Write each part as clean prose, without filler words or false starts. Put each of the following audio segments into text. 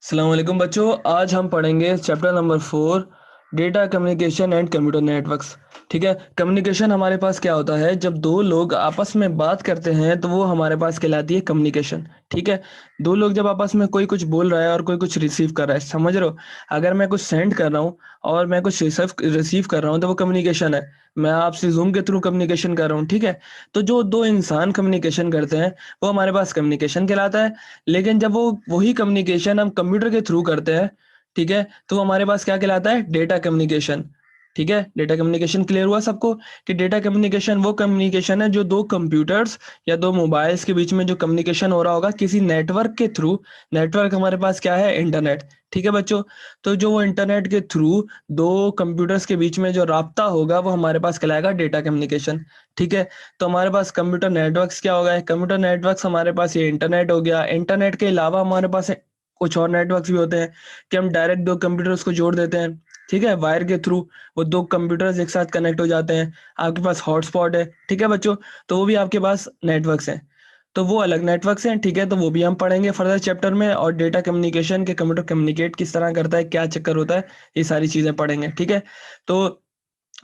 अस्सलाम वालेकुम बच्चों। आज हम पढ़ेंगे chapter number 4, data communication and computer networks. ठीक है। कम्युनिकेशन हमारे पास क्या होता है, जब दो लोग आपस में बात करते हैं तो वो हमारे पास कहलाती है कम्युनिकेशन। ठीक है। दो लोग जब आपस में कोई कुछ बोल रहा है और कोई कुछ रिसीव कर रहा है, समझ रहे हो। अगर मैं कुछ सेंड कर रहा हूँ और मैं कुछ रिसीव कर रहा हूँ तो वो कम्युनिकेशन है। मैं आपसे जूम के थ्रू कम्युनिकेशन कर रहा हूँ। ठीक है। तो जो दो इंसान कम्युनिकेशन करते हैं वो हमारे पास कम्युनिकेशन कहलाता है। लेकिन जब वो वही कम्युनिकेशन हम कंप्यूटर के थ्रू करते हैं, ठीक है, तो हमारे पास क्या कहलाता है, डेटा कम्युनिकेशन। ठीक है। डेटा कम्युनिकेशन क्लियर हुआ सबको कि डेटा कम्युनिकेशन वो कम्युनिकेशन है जो दो कंप्यूटर्स या दो मोबाइल्स के बीच में जो कम्युनिकेशन हो रहा होगा किसी नेटवर्क के थ्रू। नेटवर्क हमारे पास क्या है, इंटरनेट। ठीक है बच्चों। तो जो वो इंटरनेट के थ्रू दो कंप्यूटर्स के बीच में जो राब्ता होगा वो हमारे पास कहलाएगा डेटा कम्युनिकेशन। ठीक है। तो हमारे पास कंप्यूटर नेटवर्क्स क्या हो गए, कंप्यूटर नेटवर्क्स हमारे पास ये इंटरनेट हो गया। इंटरनेट के अलावा हमारे पास कुछ और नेटवर्क्स भी होते हैं कि हम डायरेक्ट दो कंप्यूटर्स को जोड़ देते हैं। ठीक है, वायर के थ्रू वो दो कंप्यूटर्स एक साथ कनेक्ट हो जाते हैं। आपके पास हॉटस्पॉट है। ठीक है बच्चों। तो वो भी आपके पास नेटवर्क्स हैं। तो वो अलग नेटवर्क्स हैं। ठीक है। तो वो भी हम पढ़ेंगे फर्दर चैप्टर में, और डेटा कम्युनिकेशन के कंप्यूटर कम्युनिकेट किस तरह करता है, क्या चक्कर होता है, ये सारी चीजें पढ़ेंगे। ठीक है। तो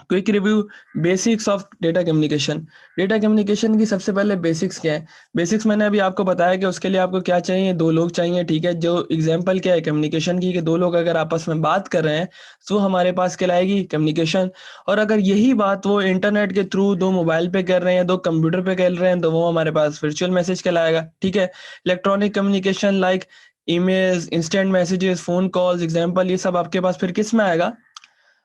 quick review, basics of data communication. Data communication की सबसे पहले बेसिक्स क्या है। बेसिक्स मैंने अभी आपको बताया कि उसके लिए आपको क्या चाहिए, दो लोग चाहिए। ठीक है। जो एग्जांपल क्या है कम्युनिकेशन की, कि दो लोग अगर आपस में बात कर रहे हैं तो हमारे पास कहलाएगी कम्युनिकेशन। और अगर यही बात वो इंटरनेट के थ्रू दो मोबाइल पे कर रहे हैं, दो कंप्यूटर पे कर रहे हैं, तो वो हमारे पास वर्चुअल मैसेज कहलाएगा। ठीक है। Electronic communication like emails, instant messages, phone calls, example, ये सब आपके पास फिर किस में आएगा,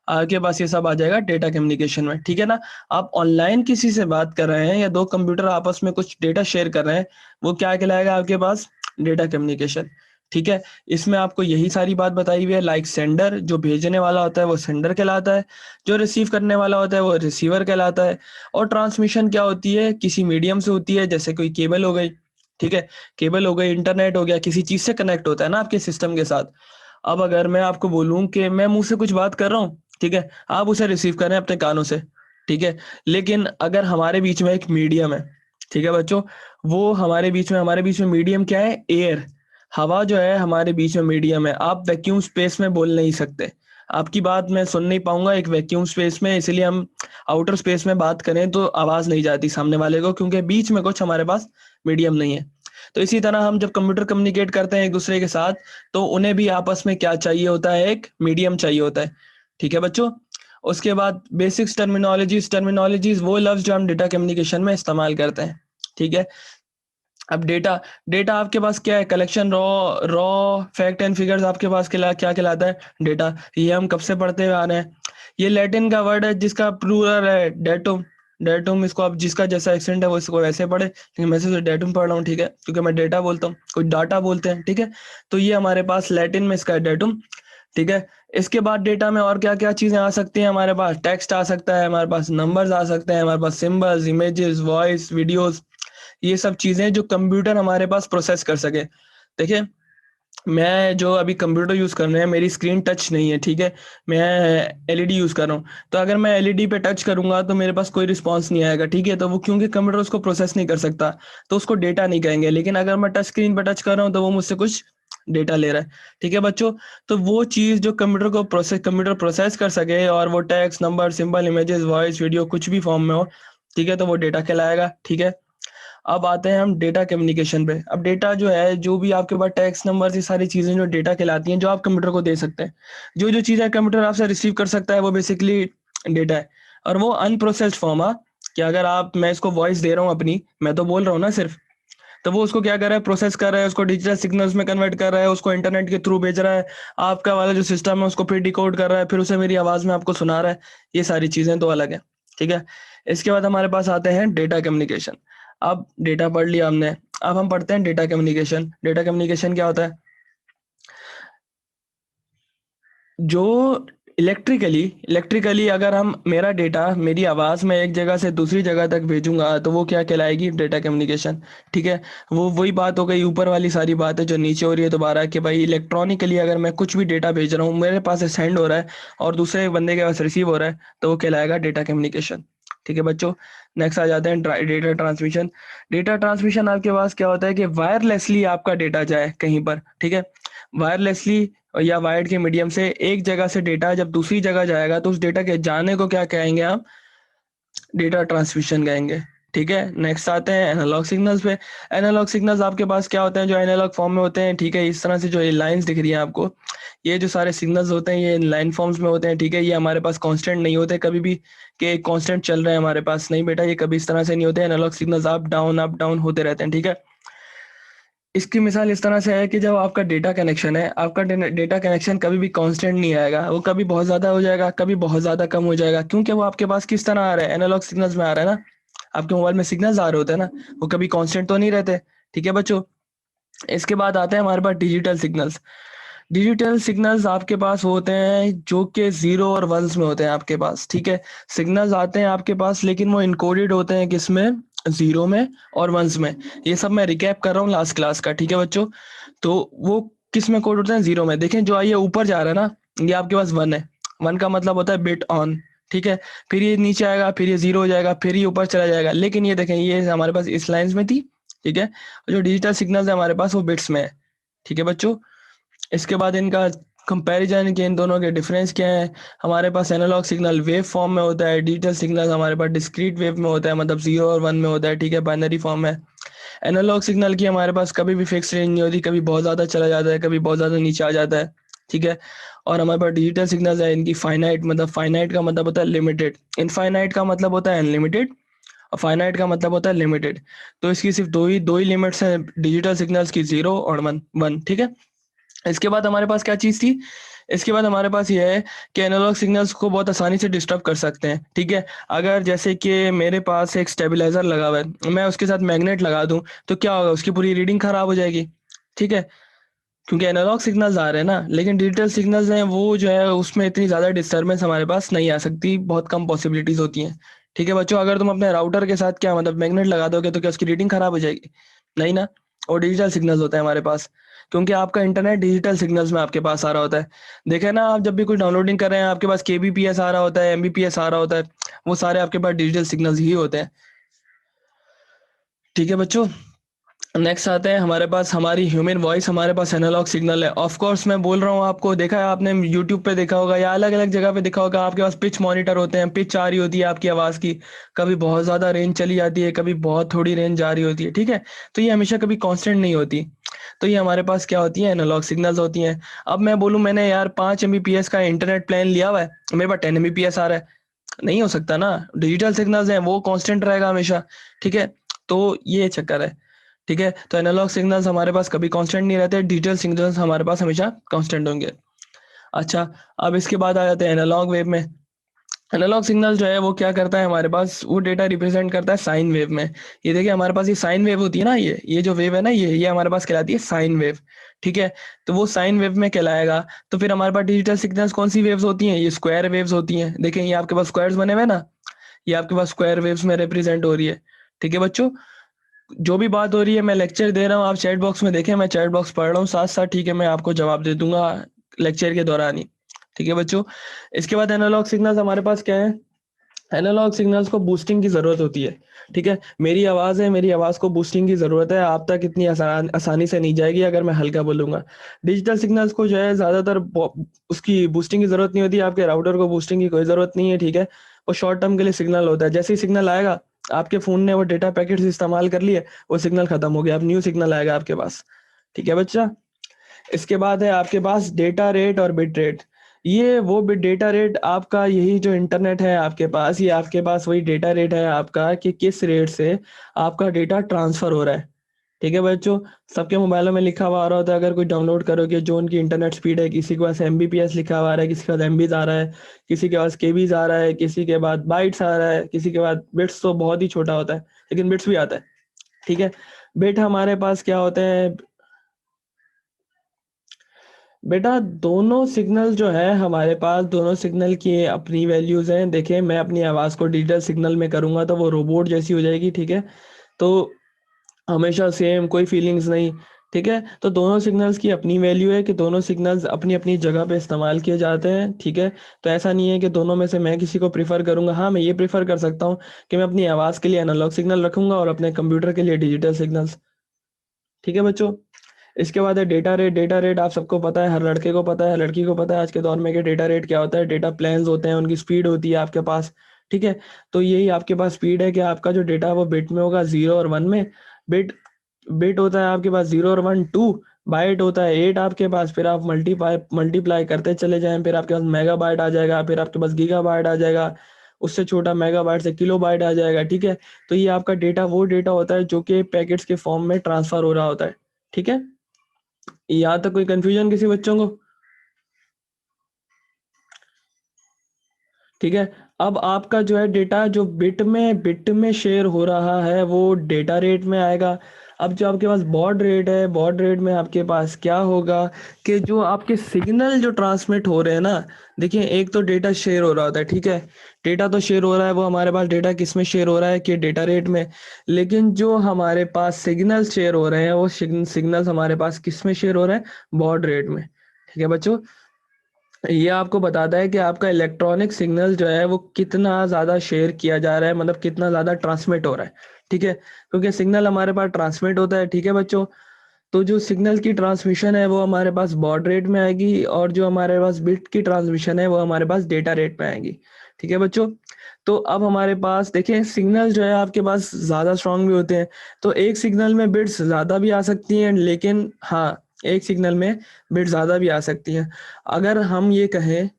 आपके पास ये सब आ जाएगा डेटा कम्युनिकेशन में। ठीक है ना। आप ऑनलाइन किसी से बात कर रहे हैं या दो कंप्यूटर आपस में कुछ डेटा शेयर कर रहे हैं, वो क्या कहलाएगा आपके पास, डेटा कम्युनिकेशन। ठीक है। इसमें आपको यही सारी बात बताई हुई है। लाइक सेंडर, जो भेजने वाला होता है वो सेंडर कहलाता है, जो रिसीव करने वाला होता है वो रिसीवर कहलाता है। और ट्रांसमिशन क्या होती है, किसी मीडियम से होती है, जैसे कोई केबल हो गई। ठीक है। केबल हो गई, इंटरनेट हो गया, किसी चीज से कनेक्ट होता है ना आपके सिस्टम के साथ। अब अगर मैं आपको बोलूं कि मैं मुंह से कुछ बात कर रहा हूँ, ठीक है, आप उसे रिसीव कर रहे हैं अपने कानों से। ठीक है। लेकिन अगर हमारे बीच में एक मीडियम है, ठीक है बच्चों, वो हमारे बीच में मीडियम क्या है, एयर। हवा जो है हमारे बीच में मीडियम है। आप वैक्यूम स्पेस में बोल नहीं सकते, आपकी बात मैं सुन नहीं पाऊंगा एक वैक्यूम स्पेस में। इसलिए हम आउटर स्पेस में बात करें तो आवाज नहीं जाती सामने वाले को, क्योंकि बीच में कुछ हमारे पास मीडियम नहीं है। तो इसी तरह हम जब कंप्यूटर कम्युनिकेट करते हैं एक दूसरे के साथ, तो उन्हें भी आपस में क्या चाहिए होता है, एक मीडियम चाहिए होता है। ठीक है बच्चों। उसके बाद बेसिक्स टर्मिनोलॉजीज। टर्मिनोलॉजीज वो लफ्ज जो हम डेटा कम्युनिकेशन में इस्तेमाल करते हैं। ठीक है। अब डेटा, डेटा आपके पास क्या है, collection, raw raw fact and figures आपके पास क्या कहलाता है, डेटा। ये हम कब से पढ़ते हुए आ रहे हैं। ये लैटिन का वर्ड है जिसका प्लूरल है डेटुम। डेटुम, इसको आप जिसका जैसा एक्सेंट है वो इसको वैसे पढ़े, लेकिन मैं सिर्फ डेटुम पढ़ रहा हूँ। ठीक है। क्योंकि मैं डेटा बोलता हूँ, कुछ डाटा बोलते हैं। ठीक है। तो ये हमारे पास लैटिन में इसका डेटुम। ठीक है। इसके बाद डेटा में और क्या क्या चीजें आ सकती हैं, हमारे पास टेक्स्ट आ सकता है, हमारे पास नंबर्स आ सकते हैं, हमारे पास सिंबल्स, इमेजेस, वॉइस, वीडियोस, ये सब चीजें जो कंप्यूटर हमारे पास प्रोसेस कर सके। देखिए, मैं जो अभी कंप्यूटर यूज कर रहे हैं, मेरी स्क्रीन टच नहीं है। ठीक है। मैं एलईडी यूज कर रहा हूँ, तो अगर मैं एलईडी पे टच करूंगा तो मेरे पास कोई रिस्पांस नहीं आएगा। ठीक है। तो वो क्योंकि कंप्यूटर उसको प्रोसेस नहीं कर सकता, तो उसको डेटा नहीं कहेंगे। लेकिन अगर मैं टच स्क्रीन पे टच कर रहा हूँ तो वो मुझसे कुछ डेटा ले रहा है। ठीक है बच्चों। तो वो चीज जो कंप्यूटर प्रोसेस कर सके, और वो text, number, symbol, images, voice, video कुछ भी फॉर्म में हो, ठीक है, तो वो डेटा कहलाएगा। ठीक है। अब आते हैं हम डेटा कम्युनिकेशन पे। अब डेटा जो है, जो भी आपके पास टेक्स्ट, नंबर, ये सारी चीजें जो डेटा कहलाती हैं, जो आप कंप्यूटर को दे सकते हैं, जो जो चीजें कंप्यूटर आपसे रिसीव कर सकता है, वो बेसिकली डेटा है। और वो अनप्रोसेस्ड फॉर्म है, कि अगर आप, मैं इसको वॉइस दे रहा हूँ अपनी, मैं तो बोल रहा हूँ ना सिर्फ, तो वो उसको क्या कर रहा है, प्रोसेस कर रहा है, उसको डिजिटल सिग्नल्स में कन्वर्ट कर रहा है, उसको इंटरनेट के थ्रू भेज रहा है। आपका वाला जो सिस्टम है उसको फिर डिकोड कर रहा है, फिर उसे मेरी आवाज में आपको सुना रहा है। ये सारी चीजें तो अलग है। ठीक है। इसके बाद हमारे पास आते हैं डेटा कम्युनिकेशन। अब डेटा पढ़ लिया हमने, अब हम पढ़ते हैं डेटा कम्युनिकेशन। डेटा कम्युनिकेशन क्या होता है, जो इलेक्ट्रिकली अगर हम, मेरा डेटा, मेरी आवाज में एक जगह से दूसरी जगह तक भेजूंगा तो वो क्या कहलाएगी, डेटा कम्युनिकेशन। ठीक है। वो वही बात हो गई, ऊपर वाली सारी बात है जो नीचे हो रही है दोबारा, कि भाई इलेक्ट्रॉनिकली अगर मैं कुछ भी डेटा भेज रहा हूँ, मेरे पास से सेंड हो रहा है और दूसरे बंदे के पास रिसीव हो रहा है, तो वो कहलाएगा डेटा कम्युनिकेशन। ठीक है बच्चों। नेक्स्ट आ जाते हैं डेटा ट्रांसमिशन। डेटा ट्रांसमिशन आपके पास क्या होता है कि वायरलेसली आपका डेटा जाए कहीं पर, ठीक है। वायरलेसली या वायर्ड के मीडियम से एक जगह से डेटा जब दूसरी जगह जाएगा तो उस डेटा के जाने को क्या कहेंगे आप, डेटा ट्रांसमिशन कहेंगे। ठीक है, नेक्स्ट आते हैं एनालॉग सिग्नल्स पे। एनालॉग सिग्नल्स आपके पास क्या होते हैं, जो एनालॉग फॉर्म में होते हैं, ठीक है। इस तरह से जो ये लाइंस दिख रही हैं आपको, ये जो सारे सिग्नल्स होते हैं ये लाइन फॉर्म्स में होते हैं, ठीक है। ये हमारे पास कांस्टेंट नहीं होते कभी भी कि कांस्टेंट चल रहे हैं हमारे पास, नहीं बेटा, ये कभी इस तरह से नहीं होते। एनालॉग सिग्नल्स अप डाउन होते रहते हैं, ठीक है। इसकी मिसाल इस तरह से है कि जब आपका डेटा कनेक्शन है, आपका डेटा कनेक्शन कभी भी कांस्टेंट नहीं आएगा, वो कभी बहुत ज़्यादा हो जाएगा, कभी बहुत ज़्यादा कम हो जाएगा, क्योंकि वो आपके पास किस तरह आ रहा है, एनालॉग सिग्नल्स में आ रहा है ना। आपके मोबाइल में सिग्नल्स आ रहे होते हैं ना, वो कभी कांस्टेंट तो नहीं रहते। ठीक है बच्चों। इसके बाद आते हैं हमारे पास डिजिटल सिग्नल्स। डिजिटल सिग्नल्स आपके पास वो होते हैं जो कि जीरो और वंस में होते हैं आपके पास, ठीक है। सिग्नल्स आते हैं आपके पास लेकिन वो इनकोडेड होते हैं किसमें, जीरो में और वंस में। ये सब मैं रिकैप कर रहा हूँ लास्ट क्लास का, ठीक है बच्चों। तो वो किस में कोड होते हैं, जीरो में। देखें जो ये ऊपर जा रहा है ना, ये आपके पास वन है। वन का मतलब होता है बिट ऑन, ठीक है। फिर ये नीचे आएगा, फिर ये जीरो हो जाएगा, फिर ये ऊपर चला जाएगा। लेकिन ये देखें ये हमारे पास इस लाइन्स में थी, ठीक है। जो डिजिटल सिग्नल्स है हमारे पास वो बिट्स में है, ठीक है बच्चों। इसके बाद इनका कंपैरिजन कि इन दोनों के डिफरेंस क्या है। हमारे पास एनालॉग सिग्नल वेव फॉर्म में होता है, डिजिटल सिग्नल हमारे पास डिस्क्रीट वेव में होता है, मतलब जीरो और वन में होता है, ठीक है, बाइनरी फॉर्म है। एनालॉग सिग्नल की हमारे पास कभी भी फिक्स रेंज नहीं होती, कभी बहुत ज़्यादा चला जाता है, कभी बहुत ज़्यादा नीचे आ जाता है, ठीक है। और हमारे पास डिजिटल सिग्नल्स है, इनकी फाइनाइट, मतलब फाइनाइट का मतलब होता है लिमिटेड, इनफाइनाइट का मतलब होता है अनलिमिटेड, और फाइनाइट का मतलब होता है लिमिटेड। तो इसकी सिर्फ दो ही लिमिट्स हैं डिजिटल सिग्नल्स की, जीरो और वन वन, ठीक है। इसके बाद हमारे पास क्या चीज़ थी, इसके बाद हमारे पास ये है कि एनालॉग सिग्नल्स को बहुत आसानी से डिस्टर्ब कर सकते हैं, ठीक है। अगर जैसे कि मेरे पास एक स्टेबलाइजर लगा हुआ है, मैं उसके साथ मैग्नेट लगा दूं तो क्या होगा, उसकी पूरी रीडिंग खराब हो जाएगी, ठीक है। क्योंकि एनालॉग सिग्नल्स आ रहे हैं ना, लेकिन डिजिटल सिग्नल्स हैं वो जो है उसमें इतनी ज़्यादा डिस्टर्बेंस हमारे पास नहीं आ सकती, बहुत कम पॉसिबिलिटीज़ होती हैं, ठीक है बच्चों। अगर तुम अपने राउटर के साथ क्या मतलब मैग्नेट लगा दोगे तो क्या उसकी रीडिंग खराब हो जाएगी, नहीं ना। और डिजिटल सिग्नल्स होता है हमारे पास, क्योंकि आपका इंटरनेट डिजिटल सिग्नल्स में आपके पास आ रहा होता है। देखे ना, आप जब भी कुछ डाउनलोडिंग कर रहे हैं आपके पास केबीपीएस आ रहा होता है, एमबीपीएस आ रहा होता है, वो सारे आपके पास डिजिटल सिग्नल्स ही होते हैं, ठीक है बच्चों। नेक्स्ट आते हैं हमारे पास हमारी ह्यूमन वॉइस, हमारे पास एनालॉग सिग्नल है। ऑफ कोर्स मैं बोल रहा हूँ आपको, देखा है आपने यूट्यूब पे देखा होगा या अलग अलग जगह पे देखा होगा, आपके पास पिच मॉनिटर होते हैं, पिच आ रही होती है आपकी आवाज़ की, कभी बहुत ज़्यादा रेंज चली जाती है, कभी बहुत थोड़ी रेंज जा रही होती है, ठीक है। तो ये हमेशा कभी कांस्टेंट नहीं होती। तो ये हमारे पास क्या होती है, एनालॉग सिग्नल्स होती हैं। अब मैं बोलूँ मैंने यार 5 Mbps का इंटरनेट प्लान लिया हुआ है, मेरे पास 10 Mbps आ रहा है, नहीं हो सकता ना। डिजिटल सिग्नल्स हैं वो कांस्टेंट रहेगा हमेशा, ठीक है। तो ये चक्कर है, ठीक है। तो एनालॉग सिग्नल्स हमारे पास कभी कांस्टेंट नहीं रहते, डिजिटल सिग्नल्स हमारे पास हमेशा कांस्टेंट होंगे। अच्छा, अब इसके बाद आ जाते हैं एनालॉग वेव में। एनालॉग सिग्नल जो है वो क्या करता है, हमारे पास वो डेटा रिप्रेजेंट करता है साइन वेव में। ये देखिए हमारे पास ये साइन वेव होती है ना, ये जो वेव है ना, ये हमारे पास कहलाती है साइन वेव, ठीक है। तो वो साइन वेव में कहलाएगा। तो फिर हमारे पास डिजिटल सिग्नल्स कौन सी वेव्स होती हैं, ये स्क्वायर वेव्स होती हैं। देखें ये आपके पास स्क्वायर्स बने हुए हैं ना, ये आपके पास स्क्वायर वेव्स में रिप्रेजेंट हो रही है, ठीक है बच्चों। जो भी बात हो रही है मैं लेक्चर दे रहा हूँ, आप चैट बॉक्स में देखें, मैं चैट बॉक्स पढ़ रहा हूँ साथ साथ, ठीक है। मैं आपको जवाब दे दूंगा लेक्चर के दौरान ही, ठीक है बच्चों। इसके बाद एनालॉग सिग्नल्स हमारे पास क्या है, एनालॉग सिग्नल्स को बूस्टिंग की ज़रूरत होती है, ठीक है। मेरी आवाज़ है, मेरी आवाज़ को बूस्टिंग की ज़रूरत है, आप तक इतनी आसानी से नहीं जाएगी अगर मैं हल्का बोलूँगा। डिजिटल सिग्नल्स को जो है ज़्यादातर उसकी बूस्टिंग की ज़रूरत नहीं होती, आपके राउटर को बूस्टिंग की कोई ज़रूरत नहीं है, ठीक है। वो शॉर्ट टर्म के लिए सिग्नल होता है, जैसे ही सिग्नल आएगा आपके फ़ोन ने वो डेटा पैकेट्स इस्तेमाल कर लिए, वो सिग्नल खत्म हो गया, अब न्यू सिग्नल आएगा आपके पास, ठीक है बच्चा। इसके बाद है आपके पास डेटा रेट और बिट रेट। ये वो बिट डेटा रेट आपका, यही जो इंटरनेट है आपके पास, ये आपके पास वही डेटा रेट है आपका कि किस रेट से आपका डेटा ट्रांसफर हो रहा है, ठीक है बच्चों। सबके मोबाइलों में लिखा हुआ आ रहा होता है, अगर कोई डाउनलोड करोगे जो उनकी इंटरनेट स्पीड है, किसी के पास एमबीपीएस लिखा हुआ आ रहा है, किसी के पास एमबीज आ रहा है, किसी के पास केबीज आ रहा है, किसी के बाद बाइट्स आ रहा है, किसी के बाद बिट्स, तो बहुत ही छोटा होता है लेकिन बिट्स भी आता है, ठीक है। बिट हमारे पास क्या होते हैं बेटा, दोनों सिग्नल जो है हमारे पास, दोनों सिग्नल की अपनी वैल्यूज हैं। देखिए मैं अपनी आवाज़ को डिजिटल सिग्नल में करूंगा तो वो रोबोट जैसी हो जाएगी, ठीक है। तो हमेशा सेम, कोई फीलिंग्स नहीं, ठीक है। तो दोनों सिग्नल्स की अपनी वैल्यू है कि दोनों सिग्नल्स अपनी अपनी जगह पे इस्तेमाल किए जाते हैं। ठीक है। तो ऐसा नहीं है कि दोनों में से मैं किसी को प्रीफर करूंगा। हाँ, मैं ये प्रीफर कर सकता हूँ कि मैं अपनी आवाज़ के लिए एनालॉग सिग्नल रखूंगा और अपने कंप्यूटर के लिए डिजिटल सिग्नल्स। ठीक है बच्चों। इसके बाद है डेटा रेट। डेटा रेट आप सबको पता है, हर लड़के को पता है, हर लड़की को पता है आज के दौर में कि डेटा रेट क्या होता है। डेटा प्लान्स होते हैं, उनकी स्पीड होती है आपके पास। ठीक है। तो यही आपके पास स्पीड है कि आपका जो डेटा है वो बिट में होगा, 0 और 1 में। बिट बिट होता है आपके पास 0 और 1 2। बाइट होता है 8 आपके पास। फिर आप मल्टीप्लाई मल्टीप्लाई करते चले जाएं, फिर आपके पास मेगाबाइट आ जाएगा, फिर आपके पास गीगाबाइट आ जाएगा, उससे छोटा मेगाबाइट से किलोबाइट आ जाएगा। ठीक है। तो ये आपका डेटा वो डेटा होता है जो कि पैकेट्स के फॉर्म में ट्रांसफर हो रहा होता है। ठीक है। यहाँ तक कोई कंफ्यूजन किसी बच्चों को? ठीक है। अब आपका जो है डेटा जो बिट में शेयर हो रहा है वो डेटा रेट में आएगा। अब जो आपके पास बॉड रेट है, बॉड रेट में आपके पास क्या होगा कि जो आपके सिग्नल जो ट्रांसमिट हो रहे हैं ना, देखिए एक तो डेटा शेयर हो रहा होता है। ठीक है। डेटा तो शेयर हो रहा है, वो हमारे पास डेटा किस में शेयर हो रहा है कि डेटा रेट में। लेकिन जो हमारे पास सिग्नल शेयर हो रहे हैं वो सिग्नल्स हमारे पास किस में शेयर हो रहे हैं? बॉड रेट में। ठीक है बच्चों। ये आपको बताता है कि आपका इलेक्ट्रॉनिक सिग्नल जो है वो कितना ज़्यादा शेयर किया जा रहा है, मतलब कितना ज़्यादा ट्रांसमिट हो रहा है। ठीक है। क्योंकि सिग्नल हमारे पास ट्रांसमिट होता है। ठीक है बच्चों। तो जो सिग्नल की ट्रांसमिशन है वो हमारे पास बॉड रेट में आएगी, और जो हमारे पास बिट की ट्रांसमिशन है वो हमारे पास डेटा रेट में आएगी। ठीक है बच्चों। तो अब हमारे पास देखिए सिग्नल जो है आपके पास ज़्यादा स्ट्रांग भी होते हैं। तो एक सिग्नल में बिट्स ज़्यादा भी आ सकती हैं, लेकिन हाँ, एक सिग्नल में बिट ज़्यादा भी आ सकती हैं। अगर हम ये कहें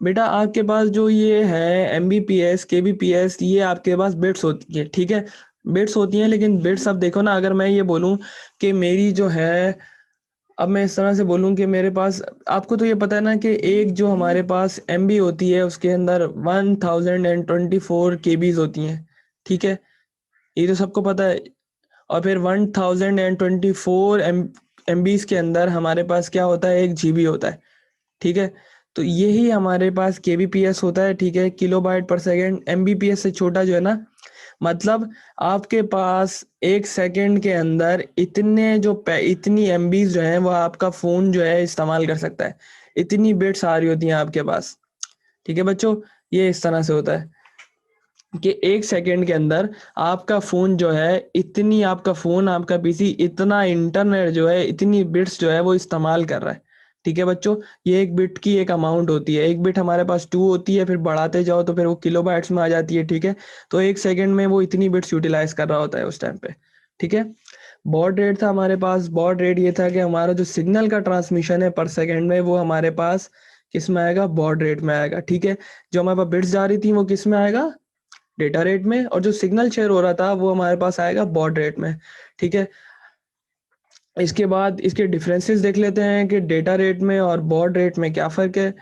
बेटा, आपके पास जो ये है एमबीपीएस केबीपीएस, ये आपके पास बिट्स होती है। ठीक है। बिट्स होती हैं, लेकिन बिट्स अब देखो ना, अगर मैं ये बोलूं कि मेरी जो है, अब मैं इस तरह से बोलूं कि मेरे पास, आपको तो ये पता है ना कि एक जो हमारे पास एमबी होती है उसके अंदर 1024 होती हैं। ठीक है। ये तो सबको पता है। और फिर 1024 एमबीज के अंदर हमारे पास क्या होता है? 1 जीबी होता है। ठीक है। तो यही हमारे पास केबीपीएस होता है। ठीक है। किलोबाइट पर सेकेंड। एमबीपीएस से छोटा जो है ना, मतलब आपके पास 1 सेकेंड के अंदर इतनी एमबीज जो है वो आपका फोन जो है इस्तेमाल कर सकता है। इतनी बिट्स आ रही होती हैं आपके पास। ठीक है बच्चों। ये इस तरह से होता है कि 1 सेकेंड के अंदर आपका फोन जो है, इतनी आपका फोन, आपका पीसी इतना इंटरनेट जो है, इतनी बिट्स जो है वो इस्तेमाल कर रहा है। ठीक है बच्चों। ये एक बिट की एक अमाउंट होती है। एक बिट हमारे पास 2 होती है, फिर बढ़ाते जाओ तो फिर वो किलो बाइट्स में आ जाती है। ठीक है। तो 1 सेकेंड में वो इतनी बिट्स यूटिलाइज कर रहा होता है उस टाइम पे। ठीक है। बॉड रेट था हमारे पास। बॉड रेट ये था कि हमारा जो सिग्नल का ट्रांसमिशन है पर सेकेंड में, वो हमारे पास किस में आएगा? बॉड रेट में आएगा। ठीक है। जो हमारे पास बिट्स जा रही थी वो किस में आएगा? डेटा रेट में। और जो सिग्नल शेयर हो रहा था वो हमारे पास आएगा बॉड रेट में। ठीक है। इसके बाद इसके डिफरेंसेस देख लेते हैं कि डेटा रेट में और बॉड रेट में क्या फ़र्क है।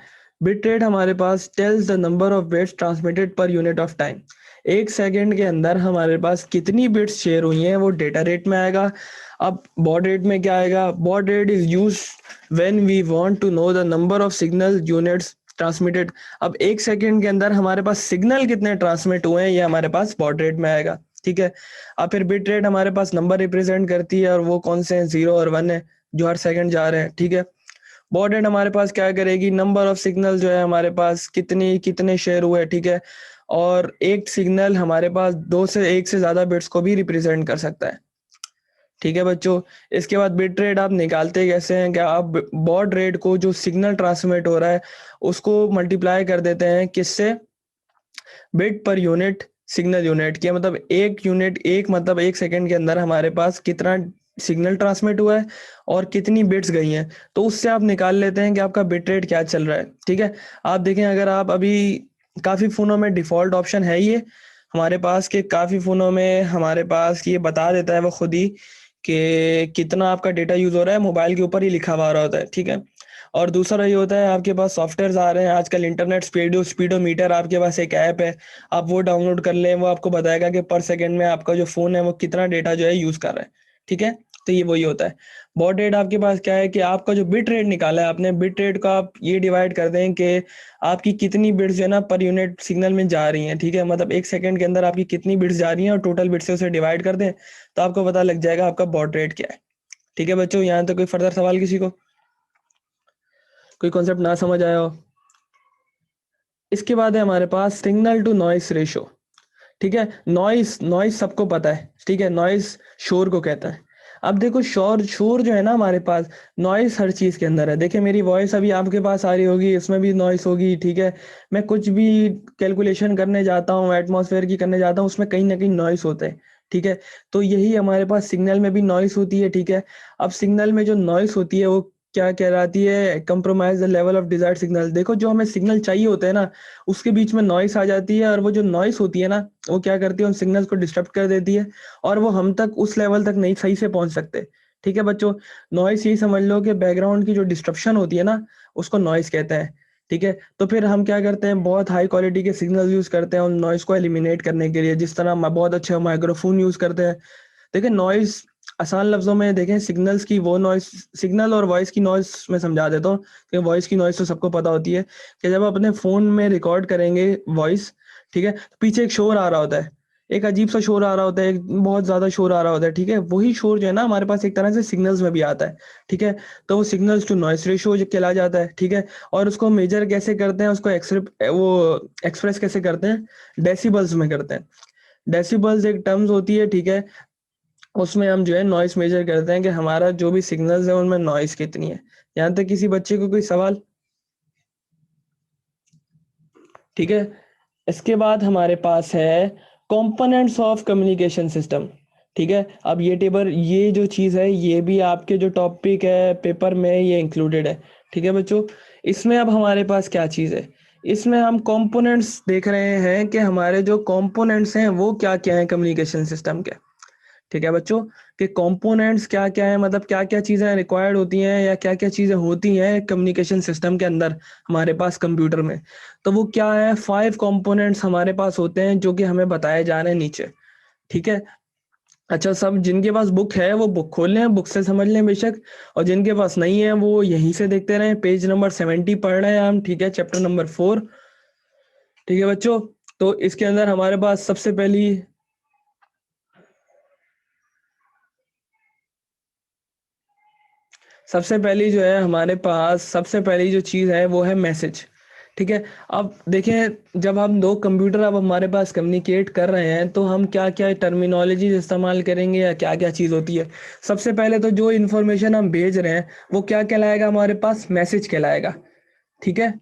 बिट रेट हमारे पास tells the number of bits transmitted per unit of time. 1 second के अंदर हमारे पास कितनी बिट्स शेयर हुई हैं वो डेटा रेट में आएगा। अब बॉड रेट में क्या आएगा? Baud rate is use when we want to know the number of signal units transmitted. अब 1 सेकेंड के अंदर हमारे पास सिग्नल कितने ट्रांसमिट हुए हैं ये हमारे पास बॉड रेट में आएगा। ठीक है। अब फिर बिट रेट हमारे पास नंबर रिप्रेजेंट करती है, और वो कौन से हैं? 0 और 1 है, जो हर सेकंड जा रहे हैं। ठीक है। बॉड रेट हमारे पास क्या करेगी? नंबर ऑफ सिग्नल जो है हमारे पास कितने शेयर हुए। ठीक है। और एक सिग्नल हमारे पास दो से एक से ज्यादा बिट्स को भी रिप्रेजेंट कर सकता है। ठीक है बच्चों। इसके बाद बिट रेट आप निकालते कैसे हैं? क्या आप बॉड रेट को, जो सिग्नल ट्रांसमिट हो रहा है, उसको मल्टीप्लाई कर देते हैं किससे? Bit per unit signal unit किया, मतलब एक यूनिट, एक मतलब 1 सेकेंड के अंदर हमारे पास कितना सिग्नल ट्रांसमिट हुआ है और कितनी बिट्स गई हैं। तो उससे आप निकाल लेते हैं कि आपका बिट रेट क्या चल रहा है। ठीक है। आप देखें, अगर आप अभी, काफ़ी फ़ोनों में डिफ़ॉल्ट ऑप्शन है ये हमारे पास, कि काफ़ी फ़ोनों में हमारे पास ये बता देता है वो खुद ही कि कितना आपका डेटा यूज़ हो रहा है, मोबाइल के ऊपर ही लिखा हुआ आ रहा होता है। ठीक है। और दूसरा ये होता है, आपके पास सॉफ्टवेयर्स आ रहे हैं आजकल, इंटरनेट स्पीडोमीटर, आपके पास एक ऐप है, आप वो डाउनलोड कर लें, वो आपको बताएगा कि पर सेकंड में आपका जो फ़ोन है वो कितना डेटा जो है यूज़ कर रहा है। ठीक है। तो ये वही होता है। बॉड रेट आपके पास क्या है कि आपका जो बिट रेट निकाला है आपने, बिट रेट को आप ये डिवाइड कर दें कि आपकी कितनी बिट्स जो है ना पर यूनिट सिग्नल में जा रही हैं, ठीक है, मतलब 1 सेकंड के अंदर आपकी कितनी बिट्स जा रही हैं और टोटल बिट से उसे डिवाइड कर दें तो आपको पता लग जाएगा आपका बॉड रेट क्या है। ठीक है बच्चों, यहाँ तक कोई फर्दर सवाल किसी को, कोई कॉन्सेप्ट ना समझ आया हो? इसके बाद है हमारे पास सिग्नल टू नॉइस रेशो। ठीक है, नॉइस नॉइस सबको पता है, ठीक है, नॉइस शोर को कहता है। अब देखो शोर शोर जो है ना हमारे पास, नॉइस हर चीज के अंदर है। देखिए मेरी वॉइस अभी आपके पास आ रही होगी, इसमें भी नॉइस होगी, ठीक है। मैं कुछ भी कैलकुलेशन करने जाता हूँ, एटमॉस्फेयर की करने जाता हूँ, उसमें कहीं ना कहीं नॉइस होते हैं, ठीक है। तो यही हमारे पास सिग्नल में भी नॉइस होती है, ठीक है। अब सिग्नल में जो नॉइस होती है वो क्या कहलाती है, compromise the level of desired signal. देखो जो हमें सिग्नल चाहिए होता है ना, उसके बीच में नॉइस आ जाती है, और वो जो नॉइस होती है ना वो क्या करती है, उन सिग्नल्स को डिस्टर्ब कर देती है, और वो हम तक उस लेवल तक नहीं सही से पहुंच सकते। ठीक है बच्चों, नॉइस यही समझ लो कि बैकग्राउंड की जो डिस्ट्रप्शन होती है ना, उसको नॉइस कहते हैं। ठीक है, तो फिर हम क्या करते हैं, बहुत हाई क्वालिटी के सिग्नल यूज करते हैं उन नॉइस को एलिमिनेट करने के लिए, जिस तरह हम बहुत अच्छे माइक्रोफोन यूज करते हैं। देखिए नॉइस आसान लफ्जों में देखें, सिग्नल्स की वो नॉइस, सिग्नल और वॉइस की नॉइस मैं समझा देता हूँ कि वॉइस की नॉइस तो सबको पता होती है कि जब आप अपने फोन में रिकॉर्ड करेंगे वॉइस, ठीक है, तो पीछे एक शोर आ रहा होता है, एक अजीब सा शोर आ रहा होता है, एक बहुत ज्यादा शोर आ रहा होता है, ठीक है। वही शोर जो है ना हमारे पास एक तरह से सिग्नल्स में भी आता है, ठीक है। तो वो सिग्नल्स टू नॉइस रेशियो कहला जाता है, ठीक है। और उसको मेजर कैसे करते हैं, उसको एक्सप्रेस कैसे करते हैं, डेसिबल्स में करते हैं। डेसिबल्स एक टर्म्स होती है, ठीक है। उसमें हम जो है नॉइस मेजर करते हैं कि हमारा जो भी सिग्नल्स है उनमें नॉइस कितनी है। यहाँ तक किसी बच्चे को कोई सवाल? ठीक है, इसके बाद हमारे पास है कंपोनेंट्स ऑफ कम्युनिकेशन सिस्टम। ठीक है, अब ये टेबल, ये जो चीज़ है ये भी आपके जो टॉपिक है पेपर में ये इंक्लूडेड है। ठीक है बच्चों, इसमें अब हमारे पास क्या चीज़ है, इसमें हम कंपोनेंट्स देख रहे हैं कि हमारे जो कंपोनेंट्स हैं वो क्या क्या है कम्युनिकेशन सिस्टम के। ठीक है बच्चों, कि कंपोनेंट्स क्या क्या है, मतलब क्या क्या चीज़ें रिक्वायर्ड होती हैं या क्या क्या चीज़ें होती हैं कम्युनिकेशन सिस्टम के अंदर हमारे पास कंप्यूटर में। तो वो क्या है, 5 कंपोनेंट्स हमारे पास होते हैं जो कि हमें बताए जा रहे हैं नीचे। ठीक है, अच्छा सब जिनके पास बुक है वो बुक खोल लें, बुक से समझ लें बेशक, और जिनके पास नहीं है वो यहीं से देखते रहें। पेज नंबर 70 पढ़ रहे हैं हम, ठीक है, चैप्टर नंबर 4। ठीक है बच्चों, तो इसके अंदर हमारे पास सबसे पहली जो है हमारे पास सबसे पहली जो चीज़ है वो है मैसेज। ठीक है, अब देखें जब हम दो कंप्यूटर अब हमारे पास कम्युनिकेट कर रहे हैं तो हम क्या क्या टर्मिनोलॉजी इस्तेमाल करेंगे या क्या क्या चीज़ होती है। सबसे पहले तो जो इन्फॉर्मेशन हम भेज रहे हैं वो क्या कहलाएगा, हमारे पास मैसेज कहलाएगा। ठीक है,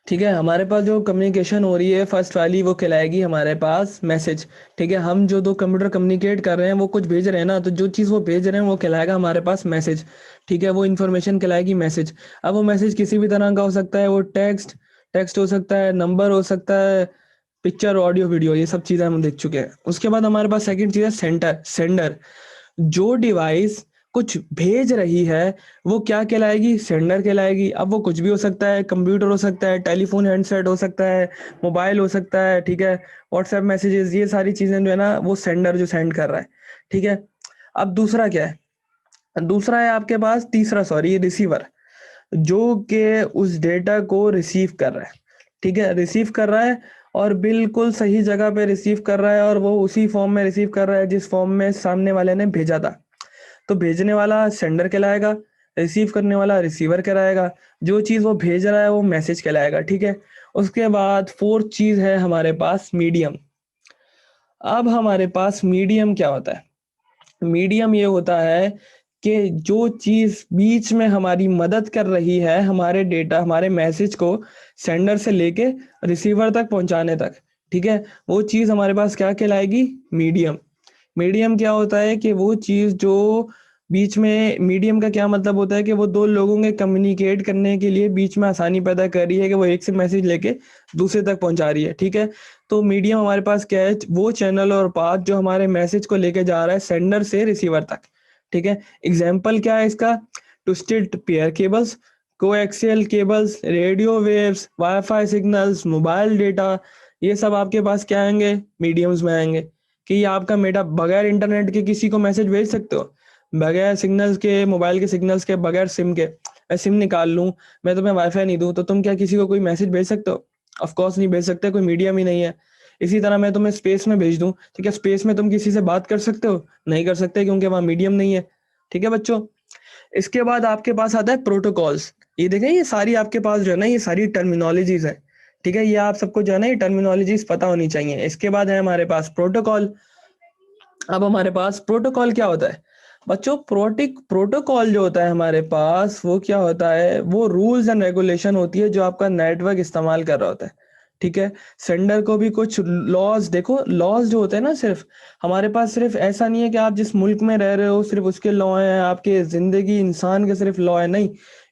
ठीक है, हमारे पास जो कम्युनिकेशन हो रही है फर्स्ट वाली वो कहलाएगी हमारे पास मैसेज। ठीक है, हम जो दो कंप्यूटर कम्युनिकेट कर रहे हैं वो कुछ भेज रहे हैं ना, तो जो चीज़ वो भेज रहे हैं वो कहलाएगा हमारे पास मैसेज। ठीक है, वो इन्फॉर्मेशन कहलाएगी मैसेज। अब वो मैसेज किसी भी तरह का हो सकता है, वो टेक्स्ट टेक्स्ट हो सकता है, नंबर हो सकता है, पिक्चर, ऑडियो, वीडियो, ये सब चीज़ें हम देख चुके हैं। उसके बाद हमारे पास सेकंड चीज़ है सेंडर। जो डिवाइस कुछ भेज रही है वो क्या कहलाएगी, सेंडर कहलाएगी। अब वो कुछ भी हो सकता है, कंप्यूटर हो सकता है, टेलीफोन हैंडसेट हो सकता है, मोबाइल हो सकता है, ठीक है, व्हाट्सएप मैसेजेस, ये सारी चीजें जो है ना वो सेंडर जो सेंड कर रहा है। ठीक है, अब दूसरा क्या है, दूसरा है आपके पास, तीसरा सॉरी, रिसीवर, जो कि उस डेटा को रिसीव कर रहा है। ठीक है, रिसीव कर रहा है और बिल्कुल सही जगह पे रिसीव कर रहा है, और वो उसी फॉर्म में रिसीव कर रहा है जिस फॉर्म में सामने वाले ने भेजा था। तो भेजने वाला सेंडर कहलाएगा, रिसीव करने वाला रिसीवर कहलाएगा, जो चीज़ वो भेज रहा है वो मैसेज कहलाएगा। ठीक है, उसके बाद फोर्थ चीज़ है हमारे पास मीडियम। अब हमारे पास मीडियम क्या होता है, मीडियम ये होता है कि जो चीज़ बीच में हमारी मदद कर रही है हमारे डेटा, हमारे मैसेज को सेंडर से लेके रिसीवर तक पहुंचाने तक। ठीक है, वो चीज़ हमारे पास क्या कहलाएगी, मीडियम। मीडियम क्या होता है कि वो चीज़ जो बीच में, मीडियम का क्या मतलब होता है कि वो दो लोगों के कम्युनिकेट करने के लिए बीच में आसानी पैदा कर रही है, कि वो एक से मैसेज लेके दूसरे तक पहुंचा रही है। ठीक है, तो मीडियम हमारे पास क्या है, वो चैनल और पाथ जो हमारे मैसेज को लेके जा रहा है सेंडर से रिसीवर तक। ठीक है, एग्जाम्पल क्या है इसका, twisted pair cables, coaxial cables, radio waves, wifi signals, mobile data, ये सब आपके पास क्या आएंगे, मीडियम्स में आएंगे। कि ये आपका मेटा बगैर इंटरनेट के किसी को मैसेज भेज सकते हो, बगैर सिग्नल्स के, मोबाइल के सिग्नल्स के, बगैर सिम के। मैं सिम निकाल लूँ, मैं तुम्हें वाईफाई नहीं दूँ, तो तुम क्या किसी को कोई मैसेज भेज सकते हो? ऑफ कोर्स नहीं भेज सकते, कोई मीडियम ही नहीं है। इसी तरह मैं तुम्हें स्पेस में भेज दूँ, ठीक है, स्पेस में तुम किसी से बात कर सकते हो? नहीं कर सकते, क्योंकि वहाँ मीडियम नहीं है। ठीक है बच्चों, इसके बाद आपके पास आता है प्रोटोकॉल्स। ये देखें, ये सारी आपके पास जो है ना, ये सारी टर्मिनोलॉजीज है। ठीक है, ये आप सबको जो है ना, ये टर्मिनोलॉजीज पता होनी चाहिए। इसके बाद है हमारे पास प्रोटोकॉल। अब हमारे पास प्रोटोकॉल क्या होता है बच्चों? प्रोटोकॉल जो होता है हमारे पास, वो क्या होता है, वो रूल्स एंड रेगुलेशन होती है जो आपका नेटवर्क इस्तेमाल कर रहा होता है। ठीक है, सेंडर को भी कुछ लॉज, देखो लॉज जो होते हैं ना, सिर्फ हमारे पास सिर्फ ऐसा नहीं है कि आप जिस मुल्क में रह रहे हो सिर्फ उसके लॉ हैं, आपके जिंदगी इंसान के सिर्फ लॉ है, नहीं।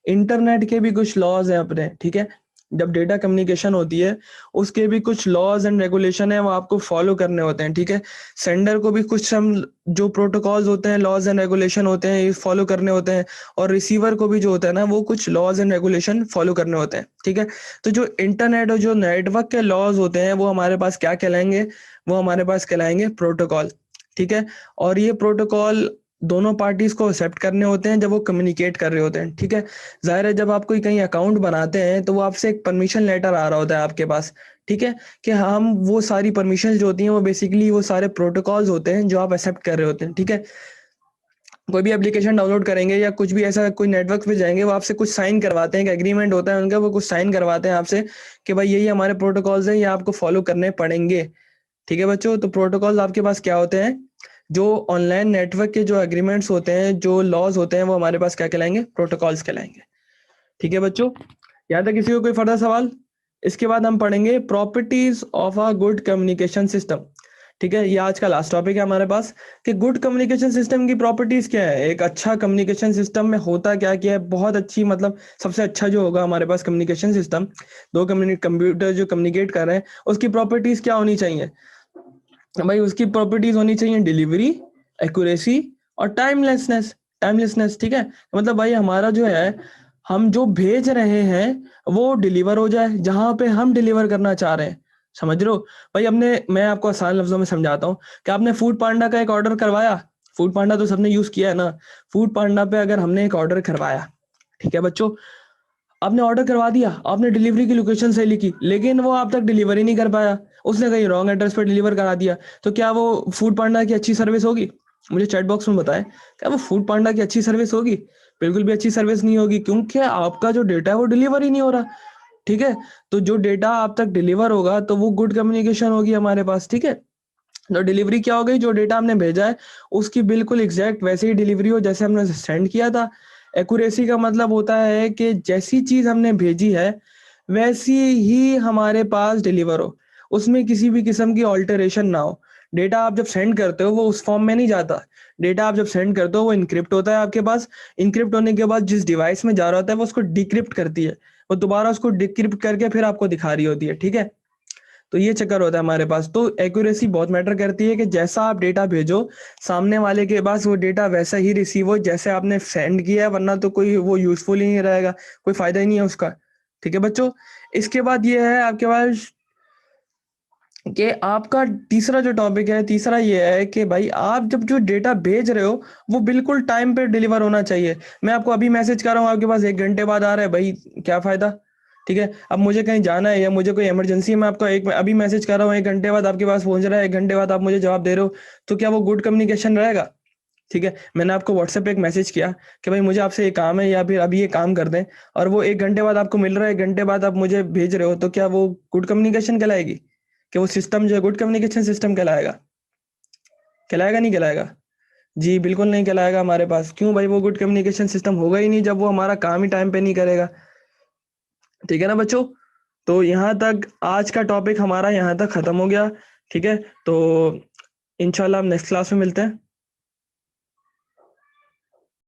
इंटरनेट के भी कुछ लॉज हैं अपने। ठीक है, जब डेटा कम्युनिकेशन होती है, उसके भी कुछ लॉज एंड रेगुलेशन है, वो आपको फॉलो करने होते हैं। ठीक है, सेंडर को भी कुछ हम जो प्रोटोकॉल्स होते हैं, लॉज एंड रेगुलेशन होते हैं, ये फॉलो करने होते हैं। और रिसीवर को भी जो होता है ना, वो कुछ लॉज एंड रेगुलेशन फॉलो करने होते हैं। ठीक है, तो जो इंटरनेट और जो नेटवर्क के लॉज होते हैं, वो हमारे पास क्या कहलाएंगे? वो हमारे पास कहलाएंगे प्रोटोकॉल। ठीक है, और ये प्रोटोकॉल दोनों पार्टीज को एक्सेप्ट करने होते हैं जब वो कम्युनिकेट कर रहे होते हैं। ठीक है, जाहिर है जब आप कोई कहीं अकाउंट बनाते हैं तो वो आपसे एक परमिशन लेटर आ रहा होता है आपके पास। ठीक है, कि हम वो सारी परमिशन जो होती हैं, वो बेसिकली वो सारे प्रोटोकॉल्स होते हैं जो आप एक्सेप्ट कर रहे होते हैं। ठीक है, कोई भी एप्लीकेशन डाउनलोड करेंगे या कुछ भी ऐसा कोई नेटवर्क पे जाएंगे, वो आपसे कुछ साइन करवाते हैं, एक एग्रीमेंट होता है उनका, वो कुछ साइन करवाते हैं आपसे कि भाई यही हमारे प्रोटोकॉल्स हैं, ये आपको फॉलो करने पड़ेंगे। ठीक है बच्चों, तो प्रोटोकॉल्स आपके पास क्या होते हैं? जो ऑनलाइन नेटवर्क के जो एग्रीमेंट्स होते हैं, जो लॉज होते हैं, वो हमारे पास क्या कहलाएंगे? प्रोटोकॉल्स कहलाएंगे। ठीक है बच्चों, यहाँ तक किसी को कोई फर्दर सवाल? इसके बाद हम पढ़ेंगे properties of a good communication system. ठीक है, ये आज का लास्ट टॉपिक है हमारे पास कि गुड कम्युनिकेशन सिस्टम की प्रॉपर्टीज क्या है। एक अच्छा कम्युनिकेशन सिस्टम में होता क्या क्या है, बहुत अच्छी, मतलब सबसे अच्छा जो होगा हमारे पास कम्युनिकेशन सिस्टम, दो कंप्यूटर जो कम्युनिकेट कर रहे हैं, उसकी प्रॉपर्टीज क्या होनी चाहिए भाई? उसकी प्रॉपर्टीज होनी चाहिए डिलीवरी, एक्यूरेसी और टाइमलेसनेस। टाइमलेसनेस, ठीक है, मतलब भाई हमारा जो है, हम जो भेज रहे हैं वो डिलीवर हो जाए जहां पे हम डिलीवर करना चाह रहे हैं। समझ रहे हो भाई? मैं आपको आसान लफ्जों में समझाता हूँ कि आपने फूड पांडा का एक ऑर्डर करवाया। फूड पांडा तो सबने यूज किया है ना। फूड पांडा पे अगर हमने एक ऑर्डर करवाया, ठीक है बच्चों, आपने ऑर्डर करवा दिया, आपने डिलीवरी की लोकेशन सही लिखी, लेकिन वो आप तक डिलीवरी नहीं कर पाया, उसने कहीं रॉन्ग एड्रेस पर डिलीवर करा दिया, तो क्या वो फूड पांडा की अच्छी सर्विस होगी? मुझे चैट बॉक्स में बताएं, क्या वो फूड पांडा की अच्छी सर्विस होगी? बिल्कुल भी अच्छी सर्विस नहीं होगी, क्योंकि आपका जो डेटा है वो डिलीवर ही नहीं हो रहा। ठीक है, तो जो डेटा आप तक डिलीवर होगा तो वो गुड कम्युनिकेशन होगी हमारे पास। ठीक है, तो डिलीवरी क्या हो गई? जो डेटा हमने भेजा है उसकी बिल्कुल एग्जैक्ट वैसे ही डिलीवरी हो जैसे हमने सेंड किया था। एक्यूरेसी का मतलब होता है कि जैसी चीज हमने भेजी है वैसी ही हमारे पास डिलीवर हो, उसमें किसी भी किस्म की ऑल्टरेशन ना हो। डेटा आप जब सेंड करते हो वो उस फॉर्म में नहीं जाता। डेटा आप जब सेंड करते हो वो इनक्रिप्ट होता है आपके पास। इनक्रिप्ट होने के बाद जिस डिवाइस में जा रहा होता है वो उसको डिक्रिप्ट करती है, वो दोबारा उसको डिक्रिप्ट करके फिर आपको दिखा रही होती है। ठीक है, तो ये चक्कर होता है हमारे पास। तो एक्यूरेसी बहुत मैटर करती है कि जैसा आप डेटा भेजो, सामने वाले के पास वो डेटा वैसा ही रिसीव हो जैसे आपने सेंड किया है, वरना तो कोई वो यूजफुल ही नहीं रहेगा, कोई फायदा ही नहीं है उसका। ठीक है बच्चों, इसके बाद ये है आपके पास कि आपका तीसरा जो टॉपिक है, तीसरा ये है कि भाई आप जब जो डेटा भेज रहे हो वो बिल्कुल टाइम पे डिलीवर होना चाहिए। मैं आपको अभी मैसेज कर रहा हूँ, आपके पास 1 घंटे बाद आ रहा है, भाई क्या फायदा? ठीक है, अब मुझे कहीं जाना है या मुझे कोई इमरजेंसी है, मैं आपको अभी मैसेज कर रहा हूँ, 1 घंटे बाद आपके पास पहुंच रहा है, 1 घंटे बाद आप मुझे जवाब दे रहे हो, तो क्या वो गुड कम्युनिकेशन रहेगा? ठीक है, मैंने आपको व्हाट्सएप पे एक मैसेज किया कि भाई मुझे आपसे ये काम है या फिर अभी ये काम कर दें, और वो 1 घंटे बाद आपको मिल रहा है, 1 घंटे बाद आप मुझे भेज रहे हो, तो क्या वो गुड कम्युनिकेशन कहलाएगी? कि वो सिस्टम जो है गुड कम्युनिकेशन सिस्टम कहलाएगा? कहलाएगा नहीं कहलाएगा? जी बिल्कुल नहीं कहलाएगा हमारे पास। क्यों भाई? वो गुड कम्युनिकेशन सिस्टम होगा ही नहीं जब वो हमारा काम ही टाइम पे नहीं करेगा। ठीक है ना बच्चों, तो यहाँ तक आज का टॉपिक हमारा यहाँ तक खत्म हो गया। ठीक है, तो इंशाल्लाह हम नेक्स्ट क्लास में मिलते हैं।